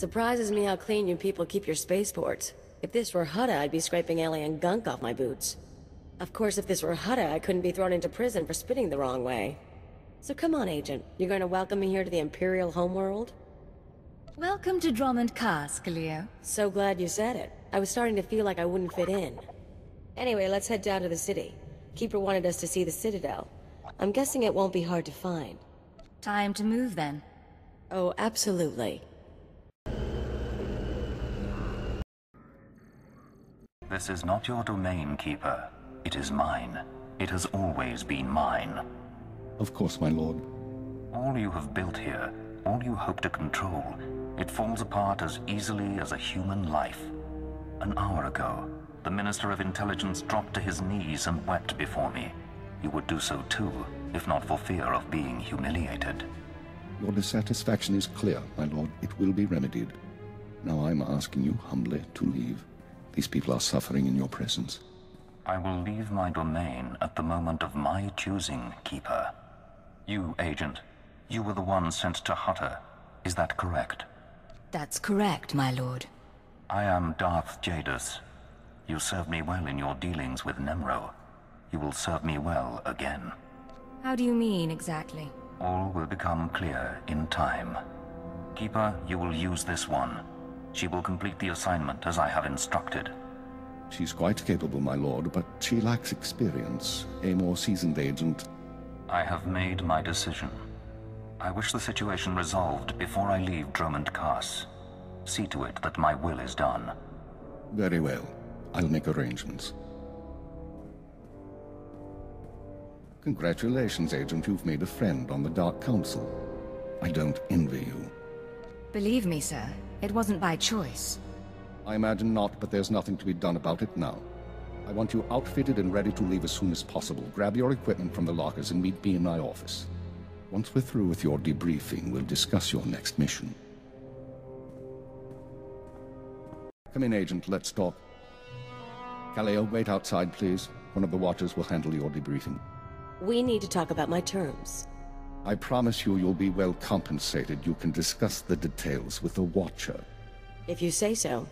Surprises me how clean you people keep your spaceports. If this were Hutta, I'd be scraping alien gunk off my boots. Of course, if this were Hutta, I couldn't be thrown into prison for spitting the wrong way. So come on, Agent. You're going to welcome me here to the Imperial homeworld? Welcome to Dromund Kaas, Khalil. So glad you said it. I was starting to feel like I wouldn't fit in. Anyway, let's head down to the city. Keeper wanted us to see the Citadel. I'm guessing it won't be hard to find. Time to move, then. Oh, absolutely. This is not your domain, Keeper. It is mine. It has always been mine. Of course, my lord. All you have built here, all you hope to control, it falls apart as easily as a human life. An hour ago, the Minister of Intelligence dropped to his knees and wept before me. You would do so too, if not for fear of being humiliated. Your dissatisfaction is clear, my lord. It will be remedied. Now I'm asking you humbly to leave. These people are suffering in your presence. I will leave my domain at the moment of my choosing, Keeper. You, Agent, you were the one sent to Hutta. Is that correct? That's correct, my lord. I am Darth Jadus. You served me well in your dealings with Nemro. You will serve me well again. How do you mean, exactly? All will become clear in time. Keeper, you will use this one. She will complete the assignment as I have instructed. She's quite capable, my lord, but she lacks experience. A more seasoned agent... I have made my decision. I wish the situation resolved before I leave Dromund Kaas. See to it that my will is done. Very well. I'll make arrangements. Congratulations, Agent. You've made a friend on the Dark Council. I don't envy you. Believe me, sir, it wasn't by choice. I imagine not, but there's nothing to be done about it now. I want you outfitted and ready to leave as soon as possible. Grab your equipment from the lockers and meet me in my office. Once we're through with your debriefing, we'll discuss your next mission. Come in, Agent. Let's talk. Khalil, wait outside, please. One of the watchers will handle your debriefing. We need to talk about my terms. I promise you'll be well compensated. You can discuss the details with the watcher. If you say so.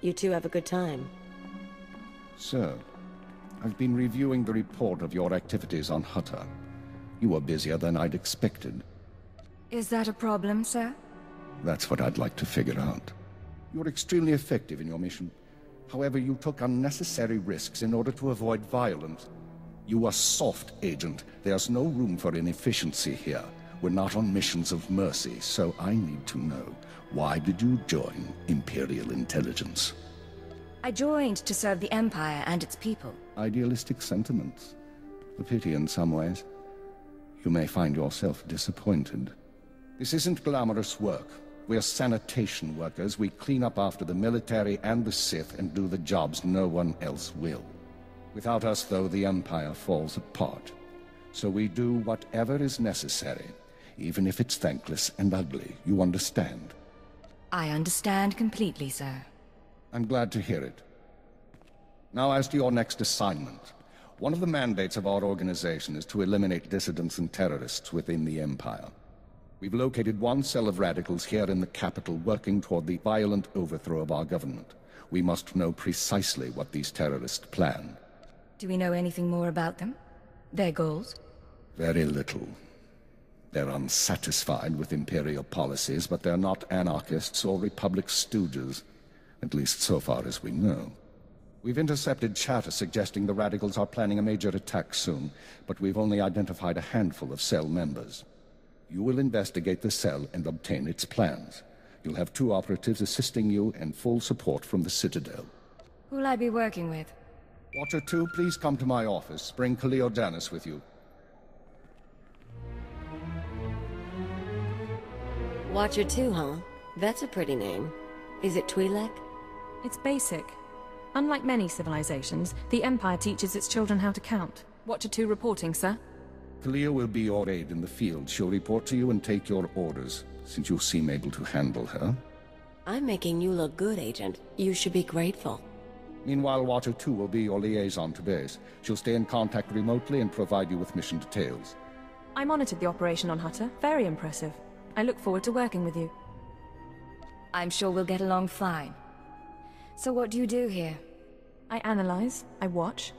You two have a good time. Sir, I've been reviewing the report of your activities on Hutta. You were busier than I'd expected. Is that a problem, sir? That's what I'd like to figure out. You're extremely effective in your mission. However, you took unnecessary risks in order to avoid violence. You are soft, Agent. There's no room for inefficiency here. We're not on missions of mercy, so I need to know, why did you join Imperial Intelligence? I joined to serve the Empire and its people. Idealistic sentiments. A pity in some ways. You may find yourself disappointed. This isn't glamorous work. We're sanitation workers. We clean up after the military and the Sith and do the jobs no one else will. Without us, though, the Empire falls apart. So we do whatever is necessary, even if it's thankless and ugly. You understand? I understand completely, sir. I'm glad to hear it. Now, as to your next assignment. One of the mandates of our organization is to eliminate dissidents and terrorists within the Empire. We've located one cell of radicals here in the capital working toward the violent overthrow of our government. We must know precisely what these terrorists plan. Do we know anything more about them? Their goals? Very little. They're unsatisfied with Imperial policies, but they're not anarchists or Republic stooges. At least so far as we know. We've intercepted chatter suggesting the radicals are planning a major attack soon, but we've only identified a handful of cell members. You will investigate the cell and obtain its plans. You'll have 2 operatives assisting you and full support from the Citadel. Who'll I be working with? Watcher 2, please come to my office. Bring Khalil Janus with you. Watcher 2, huh? That's a pretty name. Is it Twi'lek? It's basic. Unlike many civilizations, the Empire teaches its children how to count. Watcher 2 reporting, sir. Khalil will be your aide in the field. She'll report to you and take your orders, since you seem able to handle her. I'm making you look good, Agent. You should be grateful. Meanwhile, Watcher 2 will be your liaison to base. She'll stay in contact remotely and provide you with mission details. I monitored the operation on Hutta. Very impressive. I look forward to working with you. I'm sure we'll get along fine. So what do you do here? I analyze, I watch,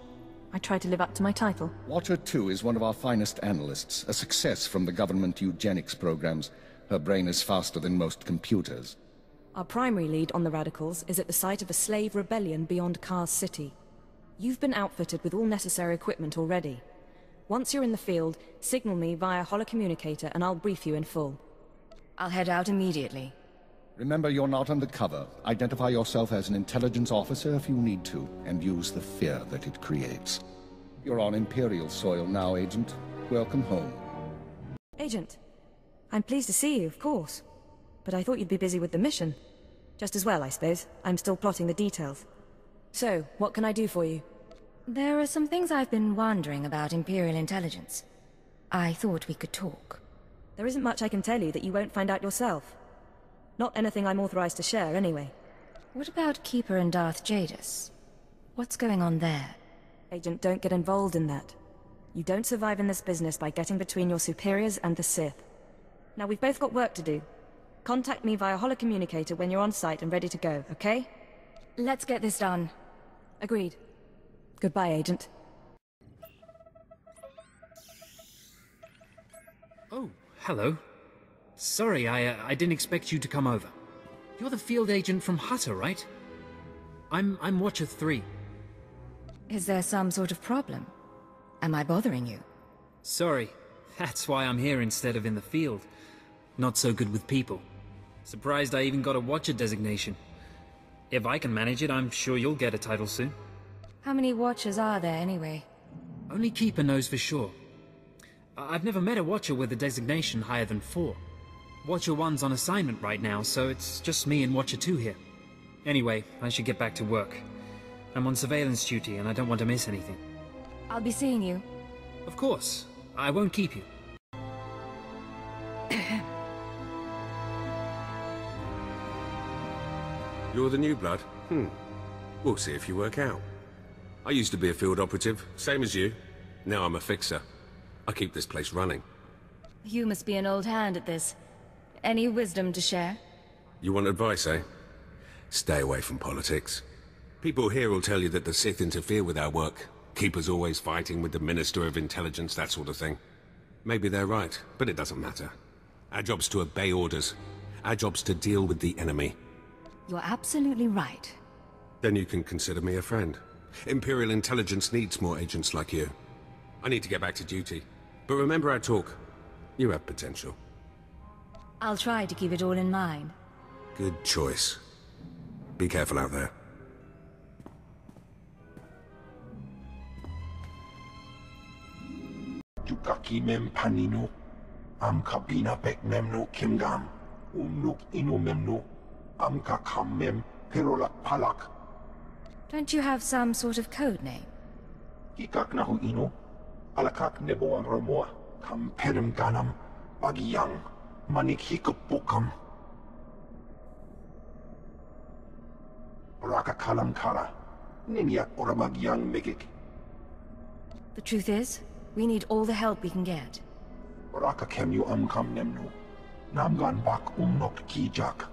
I try to live up to my title. Watcher 2 is one of our finest analysts, a success from the government eugenics programs. Her brain is faster than most computers. Our primary lead on the Radicals is at the site of a slave rebellion beyond Kaas City. You've been outfitted with all necessary equipment already. Once you're in the field, signal me via holocommunicator and I'll brief you in full. I'll head out immediately. Remember, you're not undercover. Identify yourself as an intelligence officer if you need to, and use the fear that it creates. You're on Imperial soil now, Agent. Welcome home. Agent, I'm pleased to see you, of course. But I thought you'd be busy with the mission. Just as well, I suppose. I'm still plotting the details. So, what can I do for you? There are some things I've been wondering about Imperial intelligence. I thought we could talk. There isn't much I can tell you that you won't find out yourself. Not anything I'm authorized to share, anyway. What about Keeper and Darth Jadis? What's going on there? Agent, don't get involved in that. You don't survive in this business by getting between your superiors and the Sith. Now, we've both got work to do. Contact me via holocommunicator when you're on site and ready to go, okay? Let's get this done. Agreed. Goodbye, Agent. Oh, hello. Sorry, I didn't expect you to come over. You're the field agent from SWtOR, right? I'm Watcher 3. Is there some sort of problem? Am I bothering you? Sorry, that's why I'm here instead of in the field. Not so good with people. Surprised I even got a Watcher designation. If I can manage it, I'm sure you'll get a title soon. How many Watchers are there, anyway? Only Keeper knows for sure. I've never met a Watcher with a designation higher than 4. Watcher 1's on assignment right now, so it's just me and Watcher 2 here. Anyway, I should get back to work. I'm on surveillance duty and I don't want to miss anything. I'll be seeing you. Of course. I won't keep you. You're the new blood? We'll see if you work out. I used to be a field operative, same as you. Now I'm a fixer. I keep this place running. You must be an old hand at this. Any wisdom to share? You want advice, eh? Stay away from politics. People here will tell you that the Sith interfere with our work. Keeper's always fighting with the Minister of Intelligence, that sort of thing. Maybe they're right, but it doesn't matter. Our job's to obey orders. Our job's to deal with the enemy. You're absolutely right. Then you can consider me a friend. Imperial Intelligence needs more agents like you. I need to get back to duty. But remember our talk. You have potential. I'll try to keep it all in mind. Good choice. Be careful out there. Jukaki mem panino, am kabina bek memno kimgam, nuk ino memno, am kakam mem perolak palak. Don't you have some sort of code name? Kikak nahu ino, alakak nebo ang ramoa, kam perem ganam, bagiyang, manik hikapukam. Raka kalam kala, ninyak oramagyang megik. The truth is, we need all the help we can get. Raka kem yu amkam nemnu, namgan bak umnok kijak.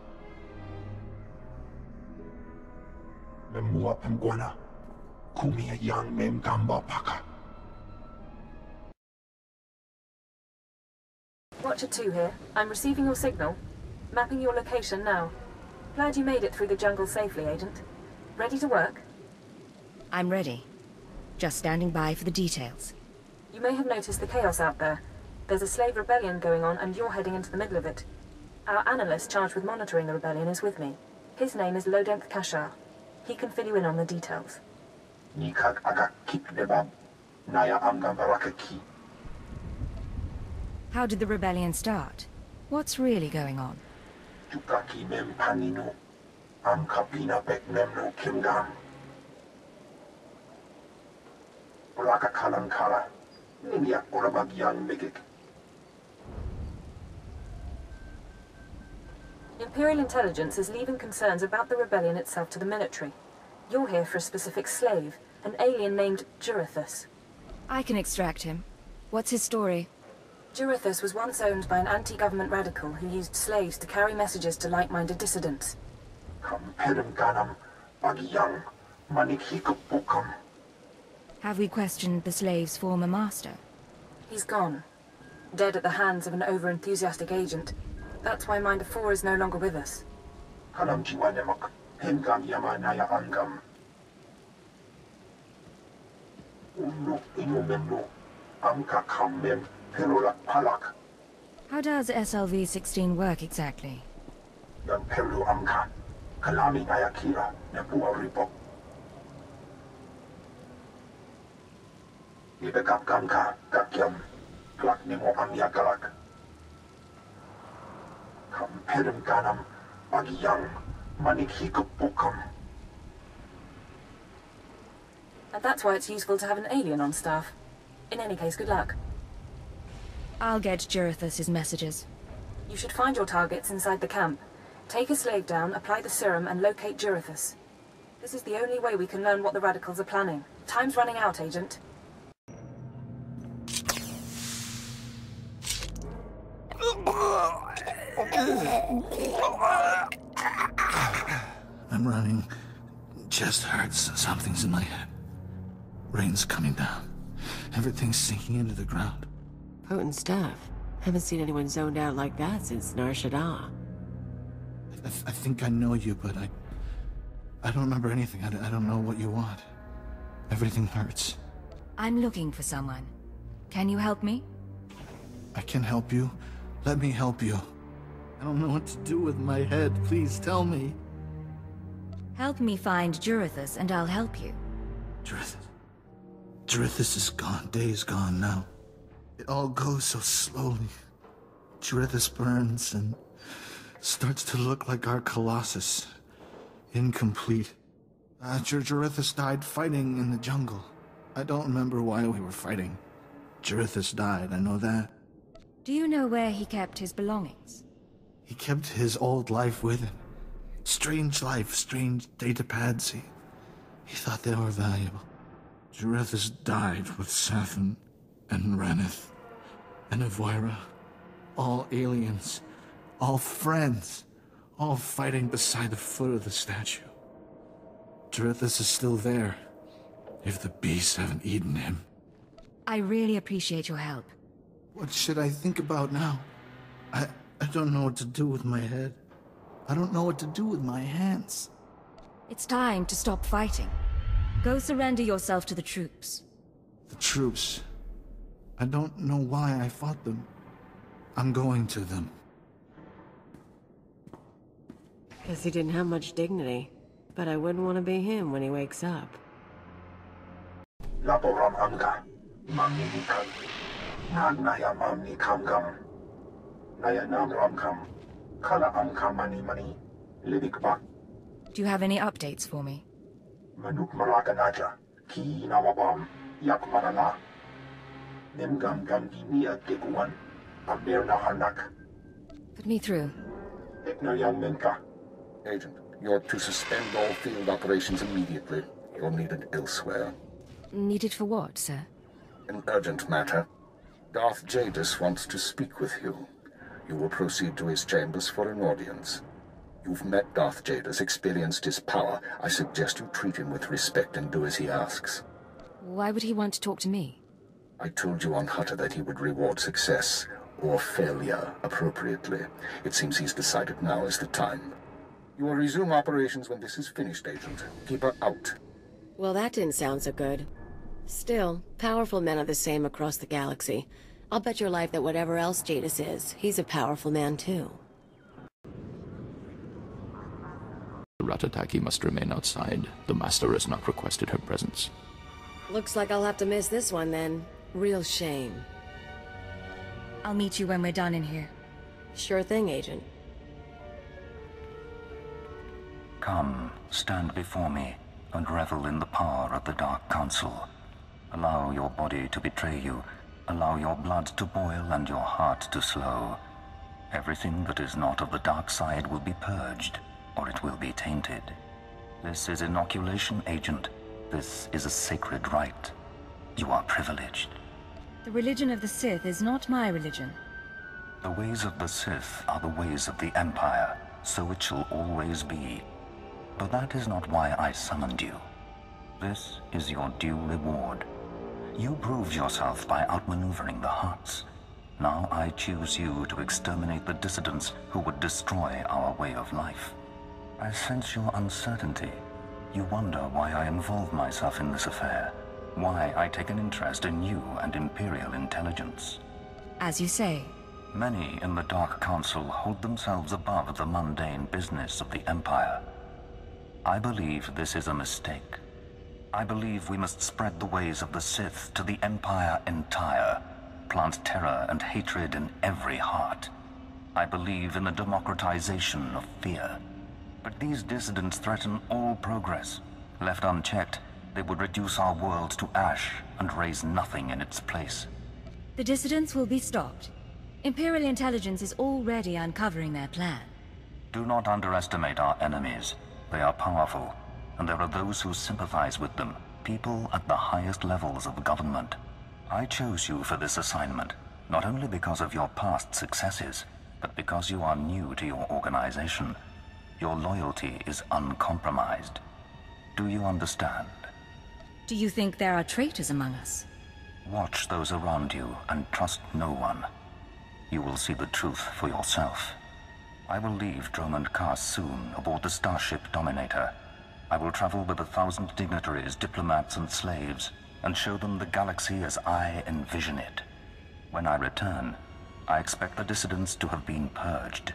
Memua pemguana, kumia yang mem gamba paka. Watcher 2 here. I'm receiving your signal. Mapping your location now. Glad you made it through the jungle safely, Agent. Ready to work? I'm ready. Just standing by for the details. You may have noticed the chaos out there. There's a slave rebellion going on and you're heading into the middle of it. Our analyst charged with monitoring the rebellion is with me. His name is Dromund Kaas. He can fill you in on the details. Nikak agak kip debab, naya amgam baraka ki. How did the rebellion start? What's really going on? Jukaki mem panino, am kapina bek memno kimgam. Raka kalam kala, ninyak oramagyang megik. Imperial intelligence is leaving concerns about the rebellion itself to the military. You're here for a specific slave, an alien named Jurithus. I can extract him. What's his story? Jurithus was once owned by an anti-government radical who used slaves to carry messages to like-minded dissidents. Have we questioned the slave's former master? He's gone. Dead at the hands of an over-enthusiastic agent. That's why Minder 4 is no longer with us. How does SLV-16 work exactly? And that's why it's useful to have an alien on staff. In any case, good luck. I'll get Jurithus' messages. You should find your targets inside the camp. Take a slave down, apply the serum, and locate Jurithus. This is the only way we can learn what the radicals are planning. Time's running out, Agent. I'm running. Chest hurts. Something's in my head. Rain's coming down. Everything's sinking into the ground. Potent stuff. Haven't seen anyone zoned out like that since SWtOR. I think I know you, but I don't remember anything. I don't know what you want. Everything hurts. I'm looking for someone. Can you help me? I can help you. Let me help you. I don't know what to do with my head. Please tell me. Help me find Jurithus and I'll help you. Jurithus is gone. Days gone now. It all goes so slowly. Jurithus burns and starts to look like our Colossus. Incomplete. Jurithus died fighting in the jungle. I don't remember why we were fighting. Jurithus died, I know that. Do you know where he kept his belongings? He kept his old life with him. Strange life, strange datapads. He thought they were valuable. Jurithus died with Safin and Ranith and Avoira. All aliens. All friends. All fighting beside the foot of the statue. Jurithus is still there. If the beasts haven't eaten him. I really appreciate your help. What should I think about now? I don't know what to do with my head. I don't know what to do with my hands. It's time to stop fighting. Go surrender yourself to the troops. The troops? I don't know why I fought them. I'm going to them. Guess he didn't have much dignity. But I wouldn't want to be him when he wakes up. Do you have any updates for me? Put me through. Agent, you're to suspend all field operations immediately. You're needed elsewhere. Needed for what, sir? An urgent matter. Darth Jadis wants to speak with you. You will proceed to his chambers for an audience. You've met Darth Jadis, experienced his power. I suggest you treat him with respect and do as he asks. Why would he want to talk to me? I told you on Hutta that he would reward success, or failure, appropriately. It seems he's decided now is the time. You will resume operations when this is finished, Agent. Keep her out. Well, that didn't sound so good. Still, powerful men are the same across the galaxy. I'll bet your life that whatever else Jadis is, he's a powerful man too. Ratataki must remain outside. The Master has not requested her presence. Looks like I'll have to miss this one then. Real shame. I'll meet you when we're done in here. Sure thing, Agent. Come, stand before me, and revel in the power of the Dark Council. Allow your body to betray you. Allow your blood to boil and your heart to slow. Everything that is not of the dark side will be purged, or it will be tainted. This is inoculation, Agent. This is a sacred rite. You are privileged. The religion of the Sith is not my religion. The ways of the Sith are the ways of the Empire, so it shall always be. But that is not why I summoned you. This is your due reward. You proved yourself by outmaneuvering the Hutts. Now I choose you to exterminate the dissidents who would destroy our way of life. I sense your uncertainty. You wonder why I involve myself in this affair, why I take an interest in you and Imperial intelligence. As you say. Many in the Dark Council hold themselves above the mundane business of the Empire. I believe this is a mistake. I believe we must spread the ways of the Sith to the Empire entire, plant terror and hatred in every heart. I believe in the democratization of fear. But these dissidents threaten all progress. Left unchecked, they would reduce our world to ash and raise nothing in its place. The dissidents will be stopped. Imperial intelligence is already uncovering their plan. Do not underestimate our enemies. They are powerful, and there are those who sympathize with them, people at the highest levels of government. I chose you for this assignment, not only because of your past successes, but because you are new to your organization. Your loyalty is uncompromised. Do you understand? Do you think there are traitors among us? Watch those around you and trust no one. You will see the truth for yourself. I will leave Dromund Kaas soon aboard the starship Dominator. I will travel with 1,000 dignitaries, diplomats, and slaves, and show them the galaxy as I envision it. When I return, I expect the dissidents to have been purged.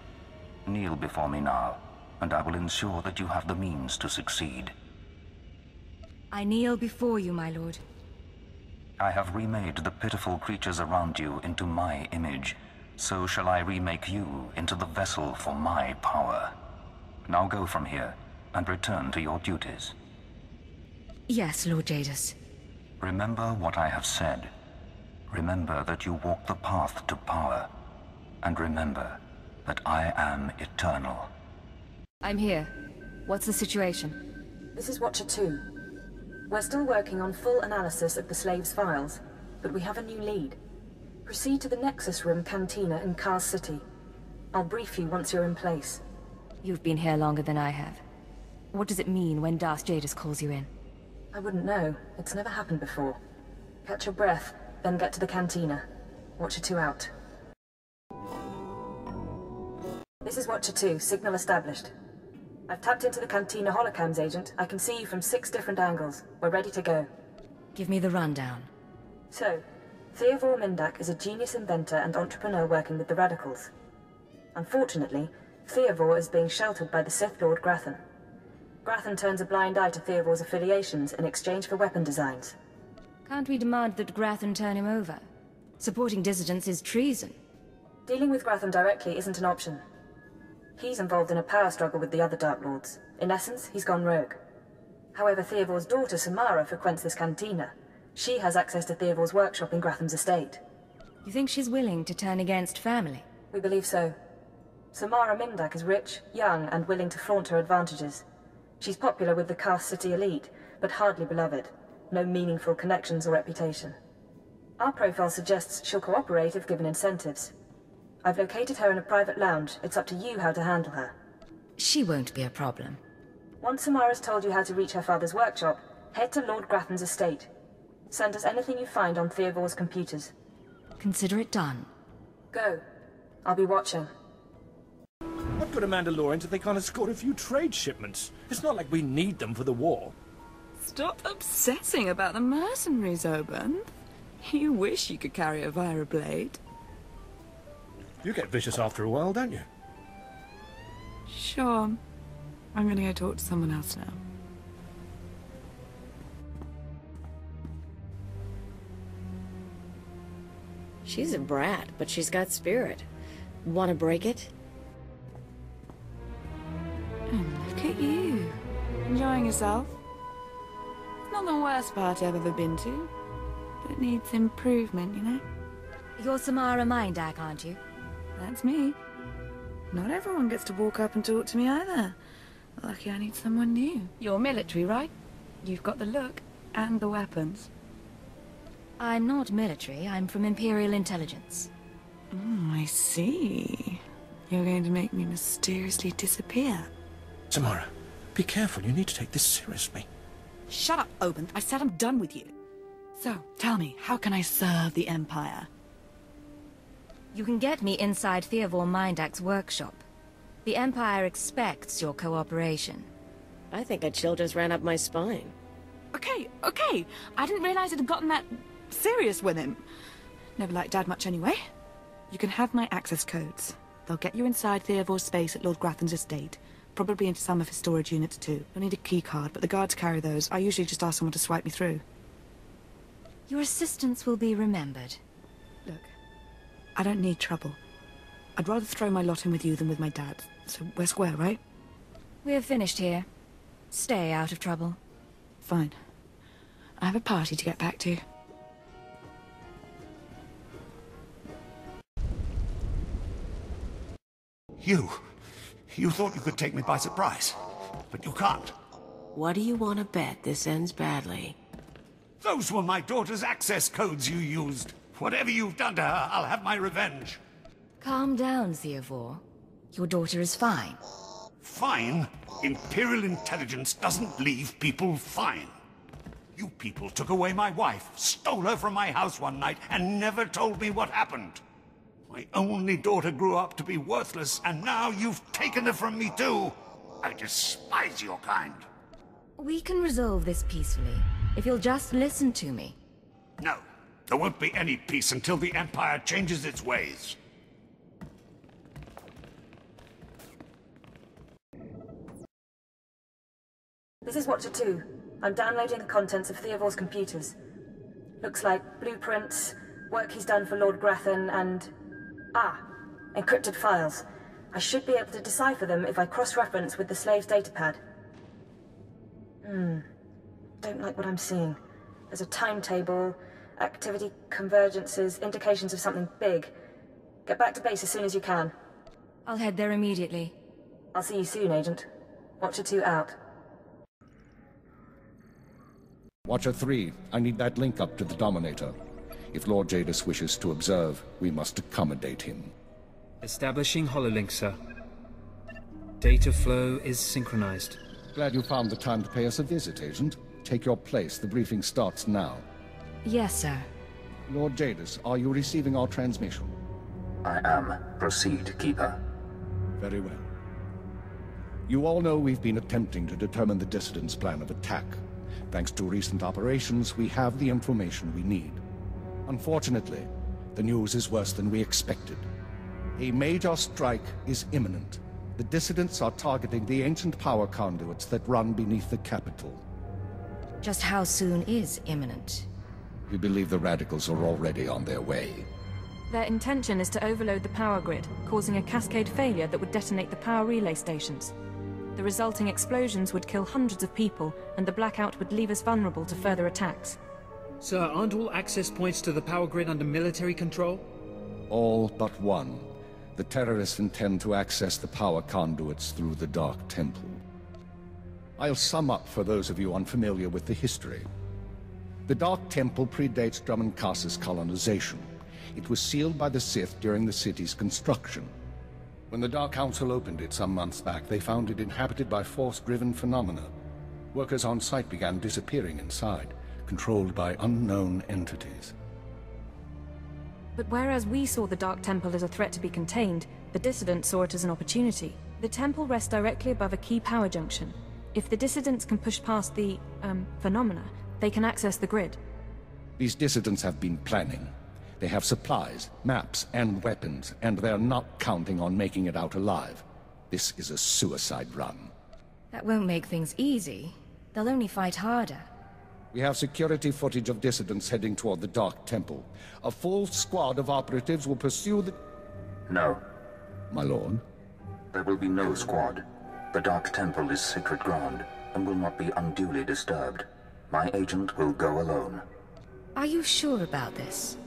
Kneel before me now, and I will ensure that you have the means to succeed. I kneel before you, my lord. I have remade the pitiful creatures around you into my image. So shall I remake you into the vessel for my power. Now go from here, and return to your duties. Yes, Lord Jadis. Remember what I have said. Remember that you walk the path to power. And remember that I am eternal. I'm here. What's the situation? This is Watcher 2. We're still working on full analysis of the slaves' files, but we have a new lead. Proceed to the Nexus Room Cantina in Kaas City. I'll brief you once you're in place. You've been here longer than I have. What does it mean when Darth Jadis calls you in? I wouldn't know. It's never happened before. Catch your breath, then get to the cantina. Watcher 2 out. This is Watcher 2, signal established. I've tapped into the cantina holocams, Agent. I can see you from 6 different angles. We're ready to go. Give me the rundown. So, SWtOR Mindak is a genius inventor and entrepreneur working with the Radicals. Unfortunately, SWtOR is being sheltered by the Sith Lord Grathan. Grathan turns a blind eye to SWtOR's affiliations in exchange for weapon designs. Can't we demand that Grathan turn him over? Supporting dissidents is treason. Dealing with Grathan directly isn't an option. He's involved in a power struggle with the other Dark Lords. In essence, he's gone rogue. However, SWtOR's daughter Samara frequents this cantina. She has access to SWtOR's workshop in Gratham's estate. You think she's willing to turn against family? We believe so. Samara Mindak is rich, young, and willing to flaunt her advantages. She's popular with the Kaas City elite, but hardly beloved. No meaningful connections or reputation. Our profile suggests she'll cooperate if given incentives. I've located her in a private lounge. It's up to you how to handle her. She won't be a problem. Once Samara's told you how to reach her father's workshop, head to Lord Grathan's estate. Send us anything you find on SWtOR's computers. Consider it done. Go. I'll be watching. What good are Mandalorians if they can't escort a few trade shipments? It's not like we need them for the war. Stop obsessing about the mercenaries, Oban. You wish you could carry a via blade. You get vicious after a while, don't you? Sure. I'm gonna go talk to someone else now. She's a brat, but she's got spirit. Want to break it? And look at you. Enjoying yourself? It's not the worst party I've ever been to, but it needs improvement, you know? You're Samara Mindak, aren't you? That's me. Not everyone gets to walk up and talk to me either. Lucky I need someone new. You're military, right? You've got the look and the weapons. I'm not military, I'm from Imperial intelligence. I see. You're going to make me mysteriously disappear. Samara, be careful. You need to take this seriously. Shut up, Oben. I said I'm done with you. So, tell me, how can I serve the Empire? You can get me inside SWtOR Mindak's workshop. The Empire expects your cooperation. I think a chill just ran up my spine. Okay. I didn't realize it had gotten that serious with him. Never liked Dad much anyway. You can have my access codes. They'll get you inside SWtOR's space at Lord Grathan's estate. Probably into some of his storage units too. You'll need a key card, but the guards carry those. I usually just ask someone to swipe me through. Your assistance will be remembered. Look, I don't need trouble. I'd rather throw my lot in with you than with my dad. So we're square, right? We're finished here. Stay out of trouble. Fine. I have a party to get back to. You thought you could take me by surprise, but you can't. What do you want to bet this ends badly? Those were my daughter's access codes you used. Whatever you've done to her, I'll have my revenge. Calm down, SWtOR. Your daughter is fine. Fine? Imperial intelligence doesn't leave people fine. You people took away my wife, stole her from my house one night, and never told me what happened. My only daughter grew up to be worthless, and now you've taken her from me too. I despise your kind. We can resolve this peacefully, if you'll just listen to me. No, there won't be any peace until the Empire changes its ways. This is SWtOR. I'm downloading the contents of SWtOR's computers. Looks like blueprints, work he's done for Lord Grathan, and... encrypted files. I should be able to decipher them if I cross-reference with the slave's datapad. Don't like what I'm seeing. There's a timetable, activity convergences, indications of something big. Get back to base as soon as you can. I'll head there immediately. I'll see you soon, Agent. SWtOR out. Watcher 3, I need that link up to the Dominator. If Lord Jadis wishes to observe, we must accommodate him. Establishing hololink, sir. Data flow is synchronized. Glad you found the time to pay us a visit, Agent. Take your place. The briefing starts now. Yes, sir. Lord Jadis, are you receiving our transmission? I am. Proceed, Keeper. Very well. You all know we've been attempting to determine the Dissidents' plan of attack. Thanks to recent operations, we have the information we need. Unfortunately, the news is worse than we expected. A major strike is imminent. The Dissidents are targeting the ancient power conduits that run beneath the capital. Just how soon is imminent? We believe the Radicals are already on their way. Their intention is to overload the power grid, causing a cascade failure that would detonate the power relay stations. The resulting explosions would kill hundreds of people, and the blackout would leave us vulnerable to further attacks. Sir, aren't all access points to the power grid under military control? All but one. The terrorists intend to access the power conduits through the Dark Temple. I'll sum up for those of you unfamiliar with the history. The Dark Temple predates Dromund Kaas's colonization. It was sealed by the Sith during the city's construction. When the Dark Council opened it some months back, they found it inhabited by force-driven phenomena. Workers on site began disappearing inside, controlled by unknown entities. But whereas we saw the Dark Temple as a threat to be contained, the Dissidents saw it as an opportunity. The temple rests directly above a key power junction. If the Dissidents can push past the, phenomena, they can access the grid. These Dissidents have been planning. They have supplies, maps, and weapons, and they're not counting on making it out alive. This is a suicide run. That won't make things easy. They'll only fight harder. We have security footage of Dissidents heading toward the Dark Temple. A full squad of operatives will pursue the... No. My lord? There will be no squad. The Dark Temple is sacred ground, and will not be unduly disturbed. My agent will go alone. Are you sure about this?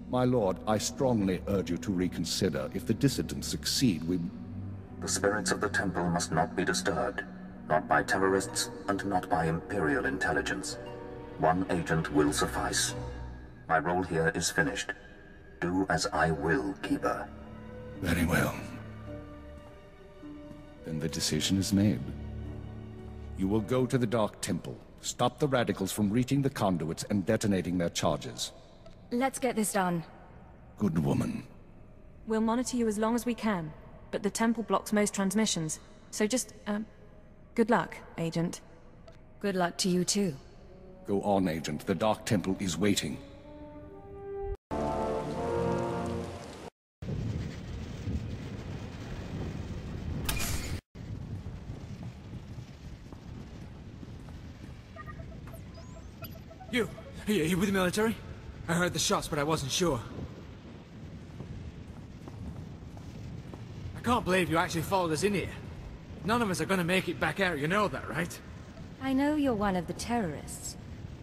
My lord, I strongly urge you to reconsider. If the Dissidents succeed, we... The spirits of the temple must not be disturbed. Not by terrorists, and not by Imperial intelligence. One agent will suffice. My role here is finished. Do as I will, Keeper. Very well. Then the decision is made. You will go to the Dark Temple, stop the radicals from reaching the conduits and detonating their charges. Let's get this done. Good woman. We'll monitor you as long as we can, but the temple blocks most transmissions. So just, good luck, Agent. Good luck to you too. Go on, Agent. The Dark Temple is waiting. You with the military? I heard the shots, but I wasn't sure. I can't believe you actually followed us in here. None of us are gonna make it back out, you know that, right? I know you're one of the terrorists.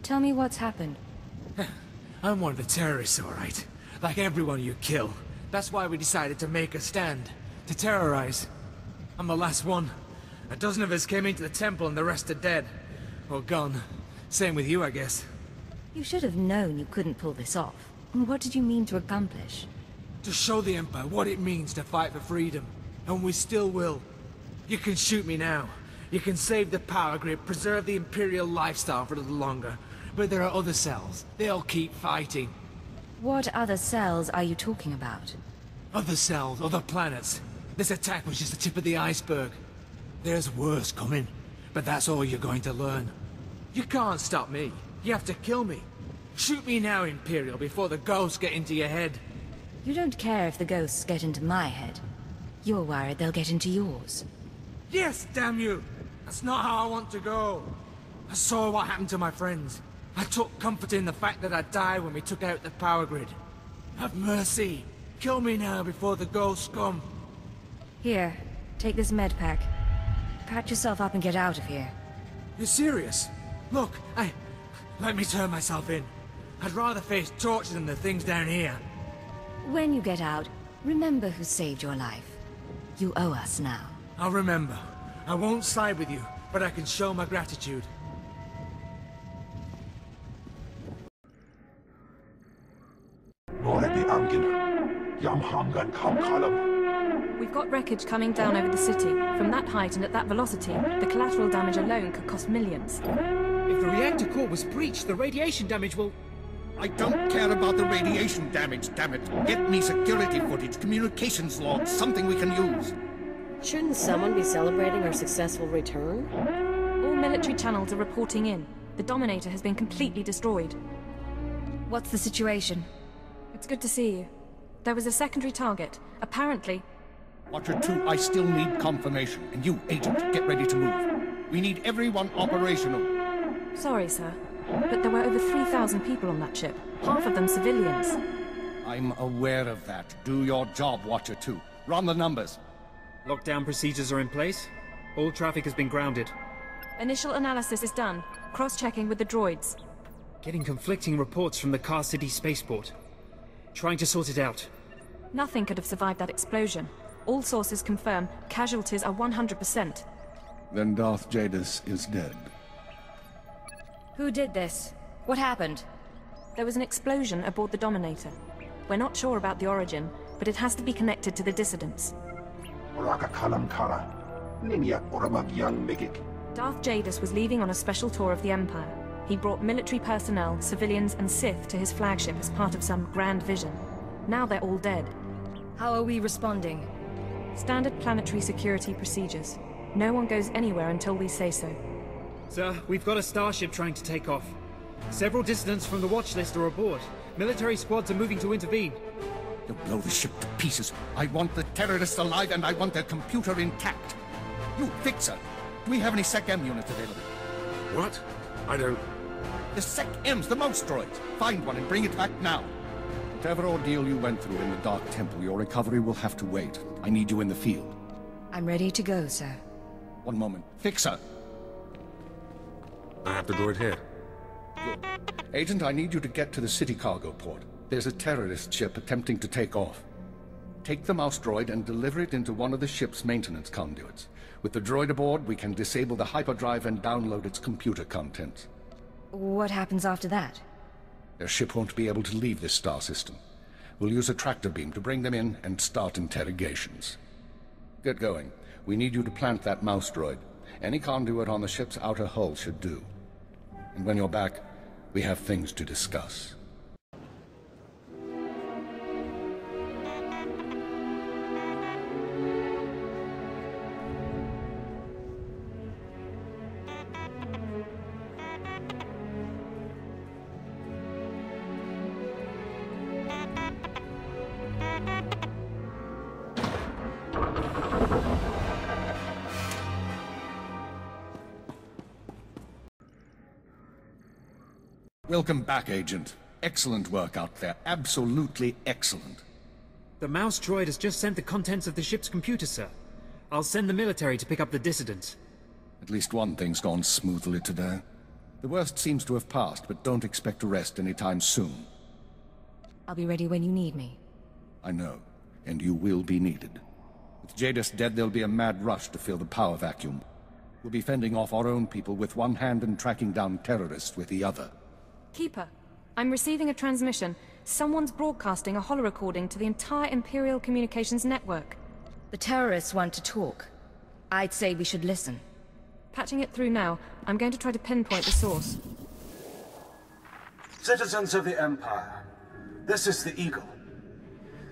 Tell me what's happened. I'm one of the terrorists, all right. Like everyone you kill. That's why we decided to make a stand. To terrorize. I'm the last one. A dozen of us came into the temple and the rest are dead. Or gone. Same with you, I guess. You should have known you couldn't pull this off. What did you mean to accomplish? To show the Empire what it means to fight for freedom. And we still will. You can shoot me now. You can save the power grid, preserve the Imperial lifestyle for a little longer. But there are other cells. They'll keep fighting. What other cells are you talking about? Other cells, other planets. This attack was just the tip of the iceberg. There's worse coming. But that's all you're going to learn. You can't stop me. You have to kill me. Shoot me now, Imperial, before the ghosts get into your head. You don't care if the ghosts get into my head. You're worried they'll get into yours. Yes, damn you! That's not how I want to go. I saw what happened to my friends. I took comfort in the fact that I died when we took out the power grid. Have mercy. Kill me now before the ghosts come. Here, take this med pack. Patch yourself up and get out of here. You're serious? Look, let me turn myself in. I'd rather face torture than the things down here. When you get out, remember who saved your life. You owe us now. I'll remember. I won't side with you, but I can show my gratitude. We've got wreckage coming down over the city. From that height and at that velocity, the collateral damage alone could cost millions. If the reactor core was breached, the radiation damage will... I don't care about the radiation damage, damn it. Get me security footage, communications logs, something we can use. Shouldn't someone be celebrating our successful return? All military channels are reporting in. The Dominator has been completely destroyed. What's the situation? It's good to see you. There was a secondary target. Apparently... Watcher 2, I still need confirmation. And you, Agent, get ready to move. We need everyone operational. Sorry, sir. But there were over 3,000 people on that ship. Half of them civilians. I'm aware of that. Do your job, Watcher 2. Run the numbers. Lockdown procedures are in place. All traffic has been grounded. Initial analysis is done. Cross-checking with the droids. Getting conflicting reports from the Kaas City spaceport. Trying to sort it out. Nothing could have survived that explosion. All sources confirm casualties are 100%. Then Darth Jadis is dead. Who did this? What happened? There was an explosion aboard the Dominator. We're not sure about the origin, but it has to be connected to the dissidents. Darth Jadis was leaving on a special tour of the Empire. He brought military personnel, civilians, and Sith to his flagship as part of some grand vision. Now they're all dead. How are we responding? Standard planetary security procedures. No one goes anywhere until we say so. Sir, we've got a starship trying to take off. Several dissidents from the watch list are aboard. Military squads are moving to intervene. You'll blow the ship to pieces. I want the terrorists alive and I want their computer intact. You, Fixer, do we have any Sec-M units available? What? I don't... The Sec-Ms, the mouse droids. Find one and bring it back now. Whatever ordeal you went through in the Dark Temple, your recovery will have to wait. I need you in the field. I'm ready to go, sir. One moment. Fixer! I have the droid here. Good. Agent, I need you to get to the city cargo port. There's a terrorist ship attempting to take off. Take the mouse droid and deliver it into one of the ship's maintenance conduits. With the droid aboard, we can disable the hyperdrive and download its computer contents. What happens after that? Their ship won't be able to leave this star system. We'll use a tractor beam to bring them in and start interrogations. Get going. We need you to plant that mouse droid. Any conduit on the ship's outer hull should do. And when you're back, we have things to discuss. Welcome back, Agent. Excellent work out there. Absolutely excellent. The mouse droid has just sent the contents of the ship's computer, sir. I'll send the military to pick up the dissidents. At least one thing's gone smoothly today. The worst seems to have passed, but don't expect to rest anytime soon. I'll be ready when you need me. I know, and you will be needed. With Jadis dead, there'll be a mad rush to fill the power vacuum. We'll be fending off our own people with one hand and tracking down terrorists with the other. Keeper, I'm receiving a transmission. Someone's broadcasting a holo-recording to the entire Imperial communications network. The terrorists want to talk. I'd say we should listen. Patching it through now. I'm going to try to pinpoint the source. Citizens of the Empire, this is the Eagle.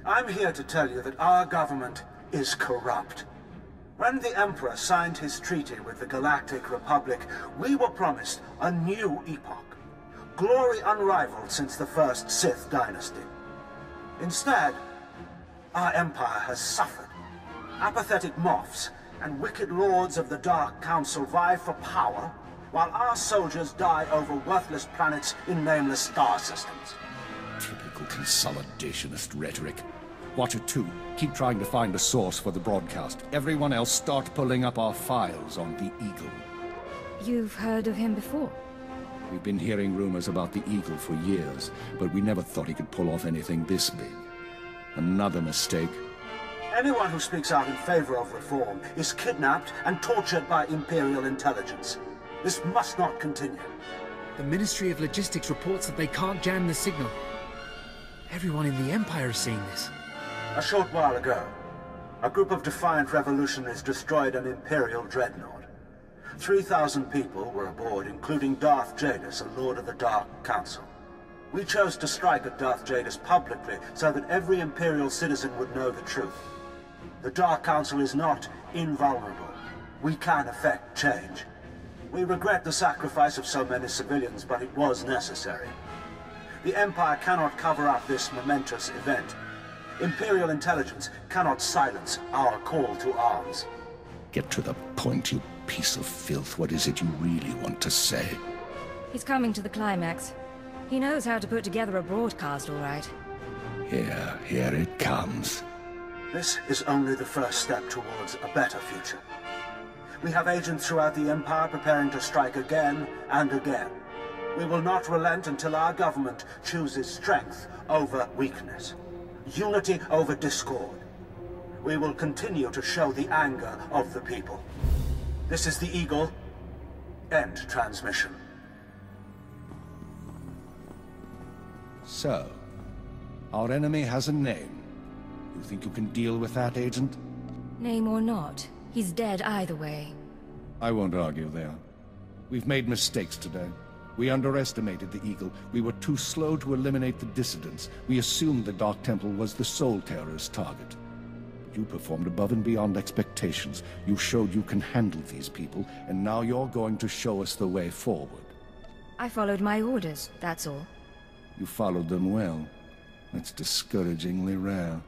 I'm here to tell you that our government is corrupt. When the Emperor signed his treaty with the Galactic Republic, we were promised a new epoch. Glory unrivaled since the first Sith dynasty. Instead, our empire has suffered. Apathetic moffs and wicked lords of the Dark Council vie for power, while our soldiers die over worthless planets in nameless star systems. Typical consolidationist rhetoric. Watcher 2, keep trying to find a source for the broadcast. Everyone else start pulling up our files on the Eagle. You've heard of him before? We've been hearing rumors about the Eagle for years, but we never thought he could pull off anything this big. Another mistake. Anyone who speaks out in favor of reform is kidnapped and tortured by Imperial intelligence. This must not continue. The Ministry of Logistics reports that they can't jam the signal. Everyone in the Empire is seeing this. A short while ago, a group of defiant revolutionaries destroyed an Imperial dreadnought. 3,000 people were aboard, including Darth Jadis, a Lord of the Dark Council. We chose to strike at Darth Jadis publicly so that every Imperial citizen would know the truth. The Dark Council is not invulnerable. We can effect change. We regret the sacrifice of so many civilians, but it was necessary. The Empire cannot cover up this momentous event. Imperial intelligence cannot silence our call to arms. Get to the point, you piece of filth. What is it you really want to say? He's coming to the climax. He knows how to put together a broadcast, all right. Here it comes. This is only the first step towards a better future. We have agents throughout the Empire preparing to strike again and again. We will not relent until our government chooses strength over weakness, unity over discord. We will continue to show the anger of the people. This is the Eagle. End transmission. So, our enemy has a name. You think you can deal with that, Agent? Name or not, he's dead either way. I won't argue there. We've made mistakes today. We underestimated the Eagle. We were too slow to eliminate the dissidents. We assumed the Dark Temple was the sole terrorist target. You performed above and beyond expectations. You showed you can handle these people, and now you're going to show us the way forward. I followed my orders, that's all. You followed them well. That's discouragingly rare.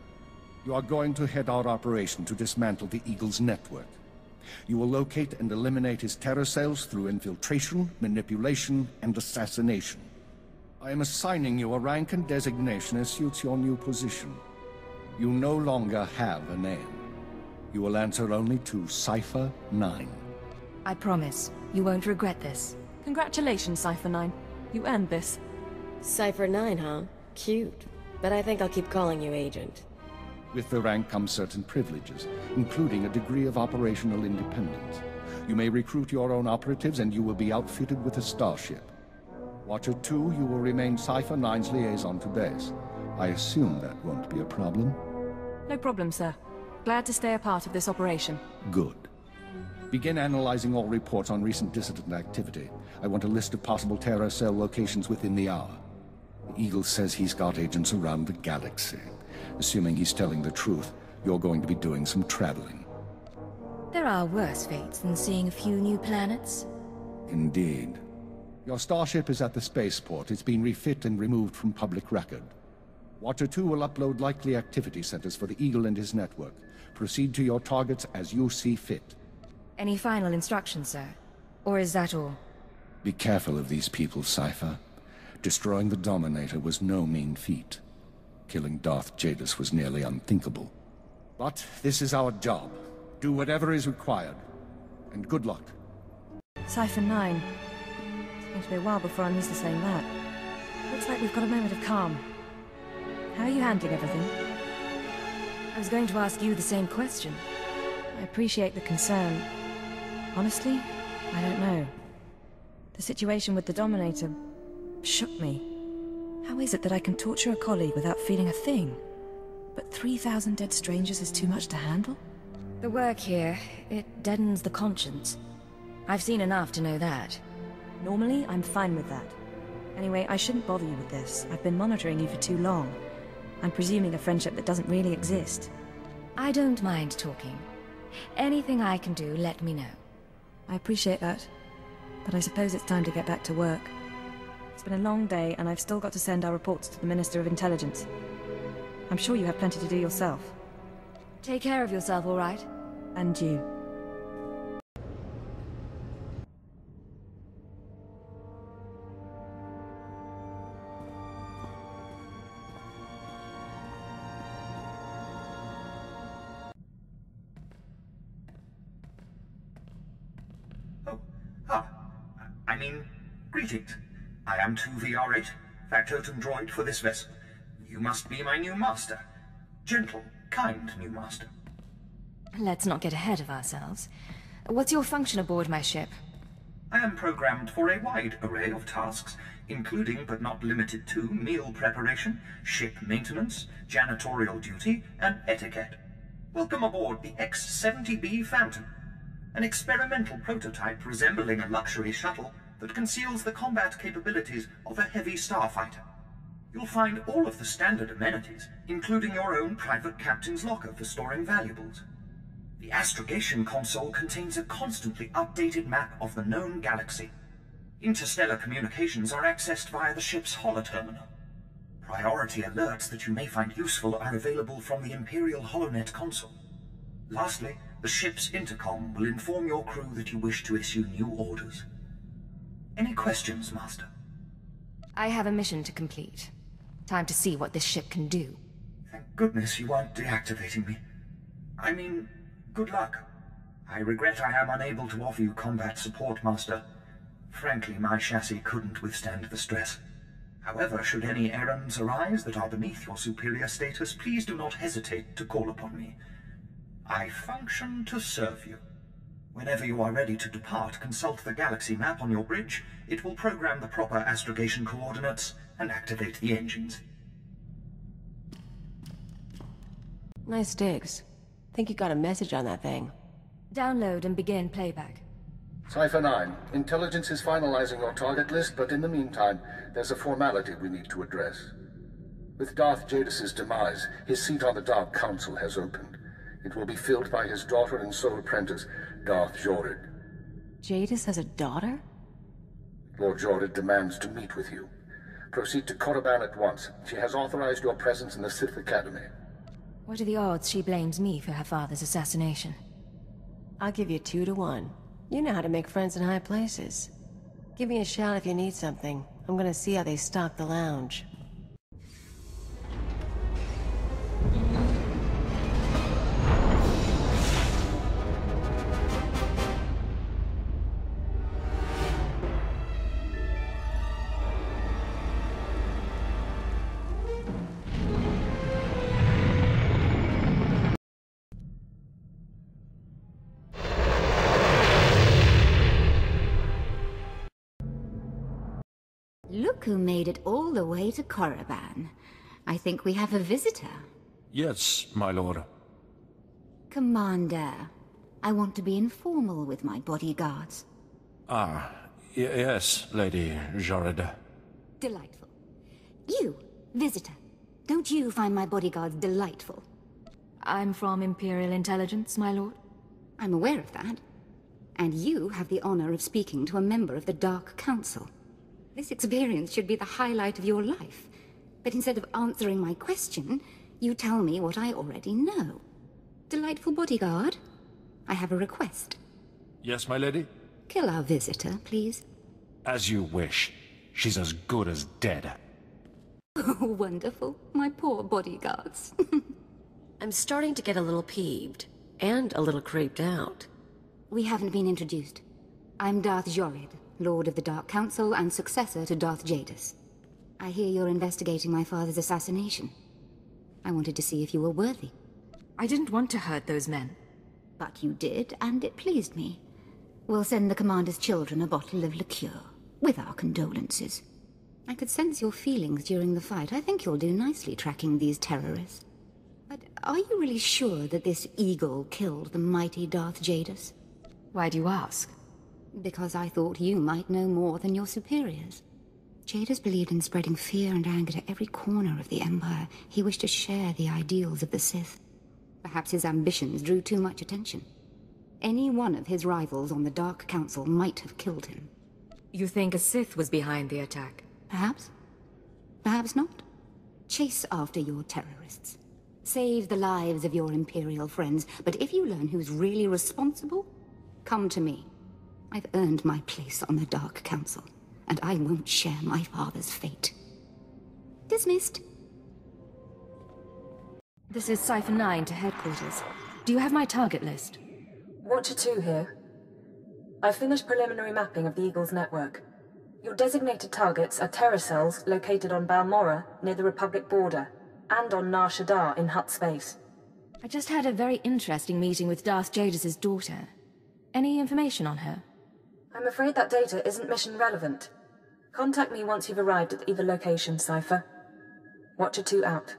You are going to head our operation to dismantle the Eagle's network. You will locate and eliminate his terror cells through infiltration, manipulation, and assassination. I am assigning you a rank and designation as suits your new position. You no longer have a name. You will answer only to Cypher 9. I promise, you won't regret this. Congratulations, Cypher 9. You earned this. Cypher 9, huh? Cute. But I think I'll keep calling you Agent. With the rank comes certain privileges, including a degree of operational independence. You may recruit your own operatives, and you will be outfitted with a starship. Watcher 2, you will remain Cypher 9's liaison to base. I assume that won't be a problem. No problem, sir. Glad to stay a part of this operation. Good. Begin analyzing all reports on recent dissident activity. I want a list of possible terror cell locations within the hour. The Eagle says he's got agents around the galaxy. Assuming he's telling the truth, you're going to be doing some traveling. There are worse fates than seeing a few new planets. Indeed. Your starship is at the spaceport. It's been refit and removed from public record. Watcher 2 will upload likely activity centers for the Eagle and his network. Proceed to your targets as you see fit. Any final instructions, sir? Or is that all? Be careful of these people, Cypher. Destroying the Dominator was no mean feat. Killing Darth Jadis was nearly unthinkable. But this is our job. Do whatever is required. And good luck. Cypher 9. It's going to be a while before I'm used to saying that. Looks like we've got a moment of calm. How are you handling everything? I was going to ask you the same question. I appreciate the concern. Honestly, I don't know. The situation with the Dominator shook me. How is it that I can torture a colleague without feeling a thing? But 3,000 dead strangers is too much to handle? The work here, it deadens the conscience. I've seen enough to know that. Normally, I'm fine with that. Anyway, I shouldn't bother you with this. I've been monitoring you for too long. I'm presuming a friendship that doesn't really exist. I don't mind talking. Anything I can do, let me know. I appreciate that. But I suppose it's time to get back to work. It's been a long day, and I've still got to send our reports to the Minister of Intelligence. I'm sure you have plenty to do yourself. Take care of yourself, all right? And you. Greetings. I am 2VR8, factotum droid for this vessel. You must be my new master. Gentle, kind new master. Let's not get ahead of ourselves. What's your function aboard my ship? I am programmed for a wide array of tasks, including but not limited to meal preparation, ship maintenance, janitorial duty, and etiquette. Welcome aboard the X-70B Phantom, an experimental prototype resembling a luxury shuttle that conceals the combat capabilities of a heavy starfighter. You'll find all of the standard amenities, including your own private captain's locker for storing valuables. The astrogation console contains a constantly updated map of the known galaxy. Interstellar communications are accessed via the ship's holoterminal. Priority alerts that you may find useful are available from the Imperial HoloNet console. Lastly, the ship's intercom will inform your crew that you wish to issue new orders. Any questions, Master? I have a mission to complete. Time to see what this ship can do. Thank goodness you aren't deactivating me. I mean, good luck. I regret I am unable to offer you combat support, Master. Frankly, my chassis couldn't withstand the stress. However, should any errands arise that are beneath your superior status, please do not hesitate to call upon me. I function to serve you. Whenever you are ready to depart, consult the galaxy map on your bridge. It will program the proper astrogation coordinates and activate the engines. Nice digs. Think you got a message on that thing. Download and begin playback. Cypher 9, Intelligence is finalizing your target list, but in the meantime, there's a formality we need to address. With Darth Jadis' demise, his seat on the Dark Council has opened. It will be filled by his daughter and sole apprentice, Darth Jorid. Jadis has a daughter? Lord Jorid demands to meet with you. Proceed to Korriban at once. She has authorized your presence in the Sith Academy. What are the odds she blames me for her father's assassination? I'll give you 2 to 1. You know how to make friends in high places. Give me a shout if you need something. I'm gonna see how they stock the lounge. Look who made it all the way to Korriban. I think we have a visitor. Yes, my lord. Commander, I want to be informal with my bodyguards. Ah, yes, Lady Jared. Delightful. You, visitor, don't you find my bodyguards delightful? I'm from Imperial Intelligence, my lord. I'm aware of that. And you have the honor of speaking to a member of the Dark Council. This experience should be the highlight of your life. But instead of answering my question, you tell me what I already know. Delightful bodyguard, I have a request. Yes, my lady? Kill our visitor, please. As you wish. She's as good as dead. Oh, wonderful. My poor bodyguards. I'm starting to get a little peeved. And a little creeped out. We haven't been introduced. I'm Darth Jorid, Lord of the Dark Council and successor to Darth Jadus. I hear you're investigating my father's assassination. I wanted to see if you were worthy. I didn't want to hurt those men. But you did, and it pleased me. We'll send the Commander's children a bottle of liqueur, with our condolences. I could sense your feelings during the fight. I think you'll do nicely tracking these terrorists. But are you really sure that this eagle killed the mighty Darth Jadus? Why do you ask? Because I thought you might know more than your superiors. Jadus believed in spreading fear and anger to every corner of the Empire. He wished to share the ideals of the Sith. Perhaps his ambitions drew too much attention. Any one of his rivals on the Dark Council might have killed him. You think a Sith was behind the attack? Perhaps. Perhaps not. Chase after your terrorists. Save the lives of your Imperial friends, but if you learn who's really responsible, come to me. I've earned my place on the Dark Council, and I won't share my father's fate. Dismissed. This is Cypher 9 to headquarters. Do you have my target list? Watcher 2 here. I've finished preliminary mapping of the Eagle's network. Your designated targets are terror cells located on Balmorra, near the Republic border, and on Nar Shaddaa in Hutt space. I just had a very interesting meeting with Darth Jadus's daughter. Any information on her? I'm afraid that data isn't mission relevant. Contact me once you've arrived at either location, Cypher. Watcher 2 out.